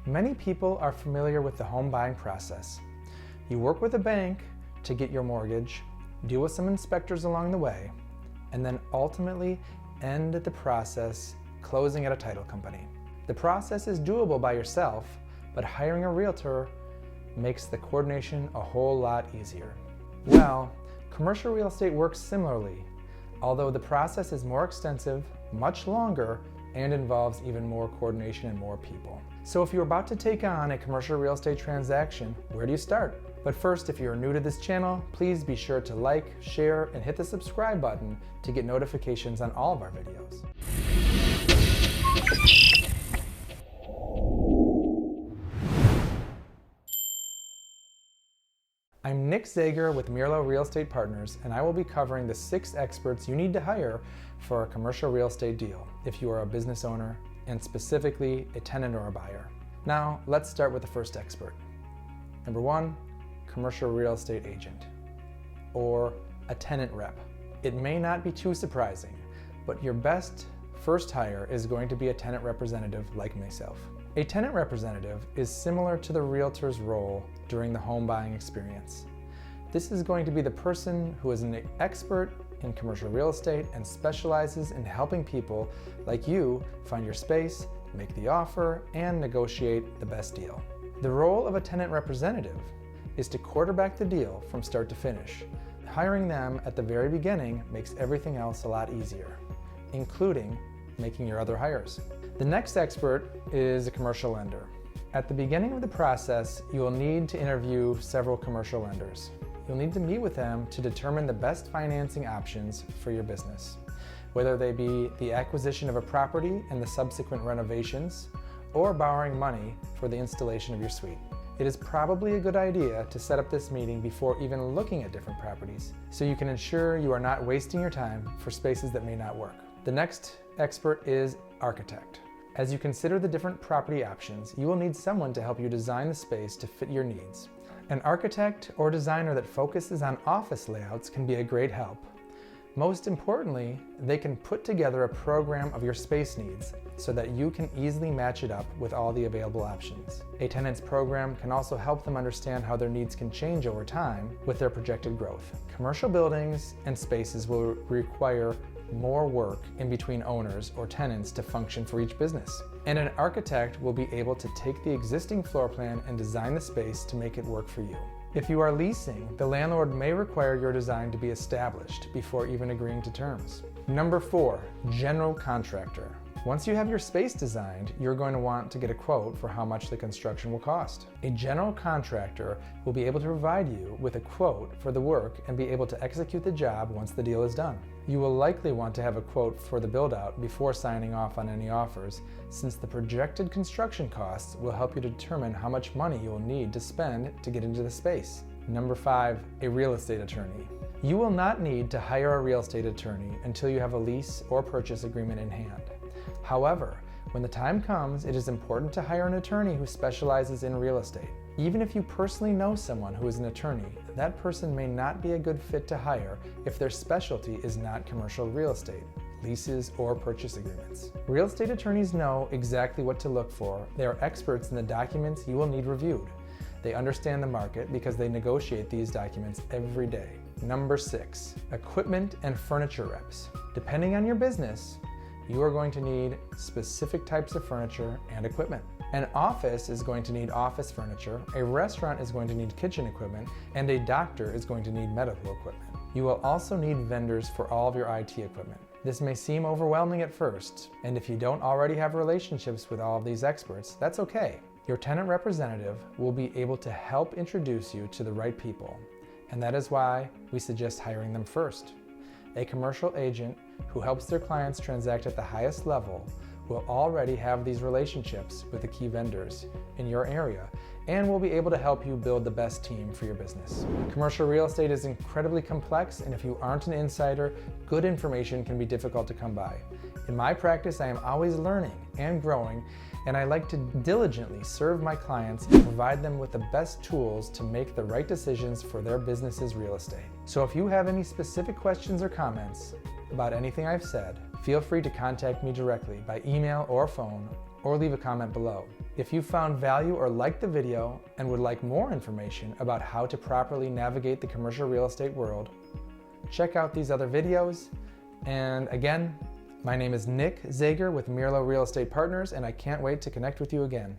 Many people are familiar with the home buying process. You work with a bank to get your mortgage, deal with some inspectors along the way, and then ultimately end the process closing at a title company. The process is doable by yourself, but hiring a realtor makes the coordination a whole lot easier. Well, commercial real estate works similarly, although the process is more extensive, much longer, and involves even more coordination and more people. So if you're about to take on a commercial real estate transaction, where do you start? But first, if you're new to this channel, please be sure to like, share, and hit the subscribe button to get notifications on all of our videos. I'm Nick Zager with Mirlo Real Estate Partners, and I will be covering the 6 experts you need to hire for a commercial real estate deal if you are a business owner and specifically a tenant or a buyer. Now, let's start with the first expert. Number 1, commercial real estate agent or a tenant rep. It may not be too surprising, but your best first hire is going to be a tenant representative like myself. A tenant representative is similar to the realtor's role during the home buying experience. This is going to be the person who is an expert in commercial real estate and specializes in helping people like you find your space, make the offer, and negotiate the best deal. The role of a tenant representative is to quarterback the deal from start to finish. Hiring them at the very beginning makes everything else a lot easier, including making your other hires. The next expert is a commercial lender. At the beginning of the process, you will need to interview several commercial lenders. You'll need to meet with them to determine the best financing options for your business, whether they be the acquisition of a property and the subsequent renovations, or borrowing money for the installation of your suite. It is probably a good idea to set up this meeting before even looking at different properties, so you can ensure you are not wasting your time for spaces that may not work. The next expert is architect. As you consider the different property options, you will need someone to help you design the space to fit your needs. An architect or designer that focuses on office layouts can be a great help. Most importantly, they can put together a program of your space needs so that you can easily match it up with all the available options. A tenant's program can also help them understand how their needs can change over time with their projected growth. Commercial buildings and spaces will require more work in between owners or tenants to function for each business. And an architect will be able to take the existing floor plan and design the space to make it work for you. If you are leasing, the landlord may require your design to be established before even agreeing to terms. Number 4, general contractor. Once you have your space designed, you're going to want to get a quote for how much the construction will cost. A general contractor will be able to provide you with a quote for the work and be able to execute the job once the deal is done. You will likely want to have a quote for the build-out before signing off on any offers, since the projected construction costs will help you determine how much money you will need to spend to get into the space. Number 5, a real estate attorney. You will not need to hire a real estate attorney until you have a lease or purchase agreement in hand. However, when the time comes, it is important to hire an attorney who specializes in real estate. Even if you personally know someone who is an attorney, that person may not be a good fit to hire if their specialty is not commercial real estate, leases, or purchase agreements. Real estate attorneys know exactly what to look for. They are experts in the documents you will need reviewed. They understand the market because they negotiate these documents every day. Number 6, equipment and furniture reps. Depending on your business, you are going to need specific types of furniture and equipment. An office is going to need office furniture, a restaurant is going to need kitchen equipment, and a doctor is going to need medical equipment. You will also need vendors for all of your IT equipment. This may seem overwhelming at first, and if you don't already have relationships with all of these experts, that's okay. Your tenant representative will be able to help introduce you to the right people, and that is why we suggest hiring them first. A commercial agent who helps their clients transact at the highest level will already have these relationships with the key vendors in your area and will be able to help you build the best team for your business. Commercial real estate is incredibly complex, and if you aren't an insider, good information can be difficult to come by. In my practice, I am always learning and growing, and I like to diligently serve my clients and provide them with the best tools to make the right decisions for their business's real estate. So if you have any specific questions or comments about anything I've said, feel free to contact me directly by email or phone, or leave a comment below. If you found value or liked the video and would like more information about how to properly navigate the commercial real estate world, check out these other videos. And again, my name is Nick Zager with Mirlo Real Estate Partners, and I can't wait to connect with you again.